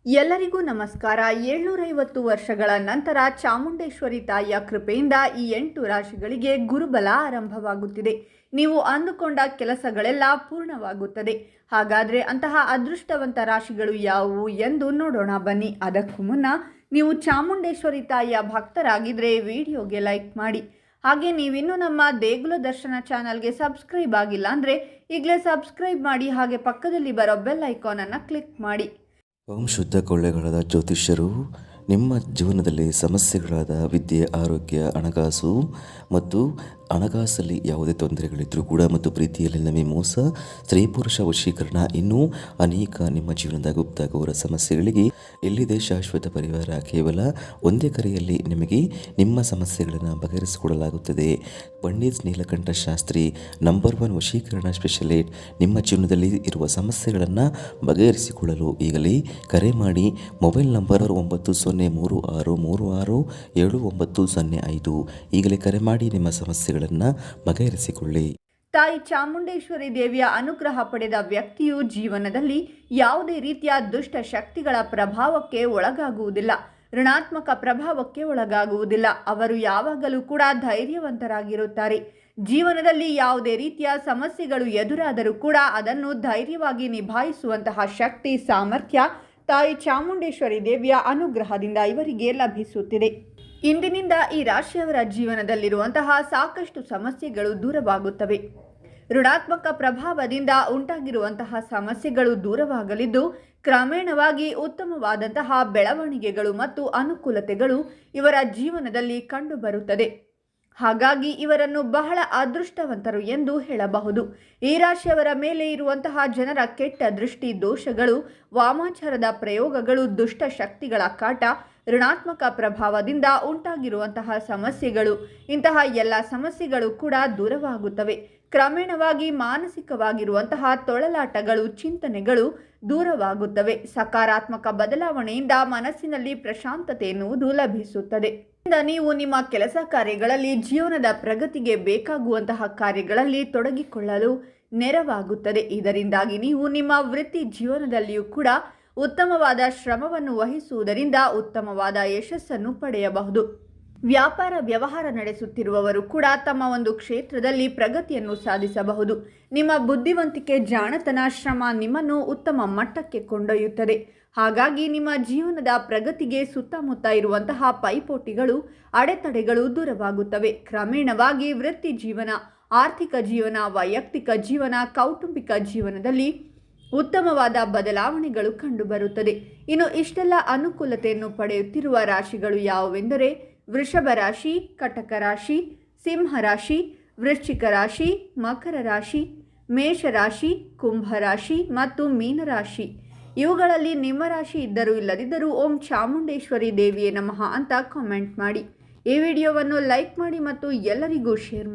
ಎಲ್ಲರಿಗೂ ನಮಸ್ಕಾರ. 750 ವರ್ಷಗಳ ನಂತರ ಚಾಮುಂಡೇಶ್ವರಿ ತಾಯಿಯ ಕೃಪೆಯಿಂದ ಈ 8 ರಾಶಿಗಳಿಗೆ ಗುರುಬಲ ಆರಂಭವಾಗುತ್ತಿದೆ. ನೀವು ಅಂದುಕೊಂಡ ಕೆಲಸಗಳೆಲ್ಲ ಪೂರ್ಣವಾಗುತ್ತದೆ. ಹಾಗಾದರೆ ಅಂತಹ ಅದೃಷ್ಟವಂತ ರಾಶಿಗಳು ಯಾವುವು ಎಂದು ನೋಡೋಣ ಬನ್ನಿ. ಅದಕ್ಕೂ ಮುನ್ನ ನೀವು ಚಾಮುಂಡೇಶ್ವರಿ ತಾಯಿಯ ಭಕ್ತರಾಗಿದ್ದರೆ ವಿಡಿಯೋಗೆ ಲೈಕ್ ಮಾಡಿ. ಹಾಗೆ ನೀವಿನ್ನೂ ನಮ್ಮ ದೇಗುಲ ದರ್ಶನ ಚಾನಲ್ಗೆ ಸಬ್ಸ್ಕ್ರೈಬ್ ಆಗಿಲ್ಲ ಅಂದರೆ ಈಗಲೇ ಸಬ್ಸ್ಕ್ರೈಬ್ ಮಾಡಿ. ಹಾಗೆ ಪಕ್ಕದಲ್ಲಿ ಬರೋ ಬೆಲ್ ಐಕಾನನ್ನು ಕ್ಲಿಕ್ ಮಾಡಿ. ಓಂ ಶುದ್ಧ ಕೊಳ್ಳೆಗಳಾದ ಜ್ಯೋತಿಷ್ಯರು ನಿಮ್ಮ ಜೀವನದಲ್ಲಿ ಸಮಸ್ಯೆಗಳಾದ ವಿದ್ಯೆ, ಆರೋಗ್ಯ, ಹಣಕಾಸು ಮತ್ತು ಹಣಕಾಸಲ್ಲಿ ಯಾವುದೇ ತೊಂದರೆಗಳಿದ್ದರೂ ಕೂಡ ಮತ್ತು ಪ್ರೀತಿಯಲ್ಲಿ ನಮಗೆ ಮೋಸ, ಸ್ತ್ರೀ ಪುರುಷ ವಶೀಕರಣ, ಇನ್ನೂ ಅನೇಕ ನಿಮ್ಮ ಜೀವನದ ಗುಪ್ತ ಘೋರ ಸಮಸ್ಯೆಗಳಿಗೆ ಎಲ್ಲಿದೆ ಶಾಶ್ವತ ಪರಿಹಾರ. ಕೇವಲ ಒಂದೇ ಕರೆಯಲ್ಲಿ ನಿಮಗೆ ನಿಮ್ಮ ಸಮಸ್ಯೆಗಳನ್ನು ಬಗೆಹರಿಸಿಕೊಡಲಾಗುತ್ತದೆ. ಪಂಡಿತ್ ನೀಲಕಂಠ ಶಾಸ್ತ್ರಿ ನಂಬರ್ 1 ವಶೀಕರಣ ಸ್ಪೆಷಲಿಸ್ಟ್. ನಿಮ್ಮ ಜೀವನದಲ್ಲಿ ಇರುವ ಸಮಸ್ಯೆಗಳನ್ನು ಬಗೆಹರಿಸಿಕೊಳ್ಳಲು ಈಗಲೇ ಕರೆ ಮಾಡಿ. Mobile number 9036367905. ಈಗಲೇ ಕರೆ ಮಾಡಿ ನಿಮ್ಮ ಸಮಸ್ಯೆಗಳನ್ನು ಬಗೆಹರಿಸಿಕೊಳ್ಳಿ. ತಾಯಿ ಚಾಮುಂಡೇಶ್ವರಿ ದೇವಿಯ ಅನುಗ್ರಹ ಪಡೆದ ವ್ಯಕ್ತಿಯು ಜೀವನದಲ್ಲಿ ಯಾವುದೇ ರೀತಿಯ ದುಷ್ಟ ಶಕ್ತಿಗಳ ಪ್ರಭಾವಕ್ಕೆ ಒಳಗಾಗುವುದಿಲ್ಲ, ಋಣಾತ್ಮಕ ಪ್ರಭಾವಕ್ಕೆ ಒಳಗಾಗುವುದಿಲ್ಲ. ಅವರು ಯಾವಾಗಲೂ ಕೂಡ ಧೈರ್ಯವಂತರಾಗಿರುತ್ತಾರೆ. ಜೀವನದಲ್ಲಿ ಯಾವುದೇ ರೀತಿಯ ಸಮಸ್ಯೆಗಳು ಎದುರಾದರೂ ಕೂಡ ಅದನ್ನು ಧೈರ್ಯವಾಗಿ ನಿಭಾಯಿಸುವಂತಹ ಶಕ್ತಿ, ಸಾಮರ್ಥ್ಯ ತಾಯಿ ಚಾಮುಂಡೇಶ್ವರಿ ದೇವಿಯ ಅನುಗ್ರಹದಿಂದ ಇವರಿಗೆ ಲಭಿಸುತ್ತಿದೆ. ಇಂದಿನಿಂದ ಈ ರಾಶಿಯವರ ಜೀವನದಲ್ಲಿರುವಂತಹ ಸಾಕಷ್ಟು ಸಮಸ್ಯೆಗಳು ದೂರವಾಗುತ್ತವೆ. ಋಣಾತ್ಮಕ ಪ್ರಭಾವದಿಂದ ಉಂಟಾಗಿರುವಂತಹ ಸಮಸ್ಯೆಗಳು ದೂರವಾಗಲಿದ್ದು, ಕ್ರಮೇಣವಾಗಿ ಉತ್ತಮವಾದಂತಹ ಬೆಳವಣಿಗೆಗಳು ಮತ್ತು ಅನುಕೂಲತೆಗಳು ಇವರ ಜೀವನದಲ್ಲಿ ಕಂಡುಬರುತ್ತದೆ. ಹಾಗಾಗಿ ಇವರನ್ನು ಬಹಳ ಅದೃಷ್ಟವಂತರು ಎಂದು ಹೇಳಬಹುದು. ಈ ರಾಶಿಯವರ ಮೇಲೆ ಇರುವಂತಹ ಜನರ ಕೆಟ್ಟ ದೃಷ್ಟಿ, ದೋಷಗಳು, ವಾಮಾಚಾರದ ಪ್ರಯೋಗಗಳು, ದುಷ್ಟ ಶಕ್ತಿಗಳ ಕಾಟ, ಋಣಾತ್ಮಕ ಪ್ರಭಾವದಿಂದ ಉಂಟಾಗಿರುವಂತಹ ಸಮಸ್ಯೆಗಳು, ಇಂತಹ ಎಲ್ಲ ಸಮಸ್ಯೆಗಳು ಕೂಡ ದೂರವಾಗುತ್ತವೆ. ಕ್ರಮೇಣವಾಗಿ ಮಾನಸಿಕವಾಗಿರುವಂತಹ ತೊಳಲಾಟಗಳು, ಚಿಂತನೆಗಳು ದೂರವಾಗುತ್ತವೆ. ಸಕಾರಾತ್ಮಕ ಬದಲಾವಣೆಯಿಂದ ಮನಸ್ಸಿನಲ್ಲಿ ಪ್ರಶಾಂತತೆ ಎನ್ನುವುದು ಲಭಿಸುತ್ತದೆ. ನೀವು ನಿಮ್ಮ ಕೆಲಸ ಕಾರ್ಯಗಳಲ್ಲಿ, ಜೀವನದ ಪ್ರಗತಿಗೆ ಬೇಕಾಗುವಂತಹ ಕಾರ್ಯಗಳಲ್ಲಿ ತೊಡಗಿಕೊಳ್ಳಲು ನೆರವಾಗುತ್ತದೆ. ಇದರಿಂದಾಗಿ ನೀವು ನಿಮ್ಮ ವೃತ್ತಿ ಜೀವನದಲ್ಲಿಯೂ ಕೂಡ ಉತ್ತಮವಾದ ಶ್ರಮವನ್ನು ವಹಿಸುವುದರಿಂದ ಉತ್ತಮವಾದ ಯಶಸ್ಸನ್ನು ಪಡೆಯಬಹುದು. ವ್ಯಾಪಾರ ವ್ಯವಹಾರ ನಡೆಸುತ್ತಿರುವವರು ಕೂಡ ತಮ್ಮ ಒಂದು ಕ್ಷೇತ್ರದಲ್ಲಿ ಪ್ರಗತಿಯನ್ನು ಸಾಧಿಸಬಹುದು. ನಿಮ್ಮ ಬುದ್ಧಿವಂತಿಕೆ, ಜಾಣತನ, ಶ್ರಮ ನಿಮ್ಮನ್ನು ಉತ್ತಮ ಮಟ್ಟಕ್ಕೆ ಕೊಂಡೊಯ್ಯುತ್ತದೆ. ಹಾಗಾಗಿ ನಿಮ್ಮ ಜೀವನದ ಪ್ರಗತಿಗೆ ಸುತ್ತಮುತ್ತ ಇರುವಂತಹ ಪೈಪೋಟಿಗಳು, ಅಡೆತಡೆಗಳು ದೂರವಾಗುತ್ತವೆ. ಕ್ರಮೇಣವಾಗಿ ವೃತ್ತಿ ಜೀವನ, ಆರ್ಥಿಕ ಜೀವನ, ವೈಯಕ್ತಿಕ ಜೀವನ, ಕೌಟುಂಬಿಕ ಜೀವನದಲ್ಲಿ ಉತ್ತಮವಾದ ಬದಲಾವಣೆಗಳು ಕಂಡುಬರುತ್ತದೆ. ಇನ್ನು ಇಷ್ಟೆಲ್ಲ ಅನುಕೂಲತೆಯನ್ನು ಪಡೆಯುತ್ತಿರುವ ರಾಶಿಗಳು ಯಾವುವೆಂದರೆ ವೃಷಭ ರಾಶಿ, ಕಟಕ ರಾಶಿ, ಸಿಂಹ ರಾಶಿ, ವೃಶ್ಚಿಕ ರಾಶಿ, ಮಕರ ರಾಶಿ, ಮೇಷರಾಶಿ, ಕುಂಭ ರಾಶಿ ಮತ್ತು ಮೀನರಾಶಿ. ಇವುಗಳಲ್ಲಿ ನಿಮ್ಮ ರಾಶಿ ಇದ್ದರೂ ಇಲ್ಲದಿದ್ದರೂ ಓಂ ಚಾಮುಂಡೇಶ್ವರಿ ದೇವಿಯೇ ನಮಃ ಅಂತ ಕಾಮೆಂಟ್ ಮಾಡಿ. ಈ ವಿಡಿಯೋವನ್ನು ಲೈಕ್ ಮಾಡಿ ಮತ್ತು ಎಲ್ಲರಿಗೂ ಶೇರ್ ಮಾಡಿ.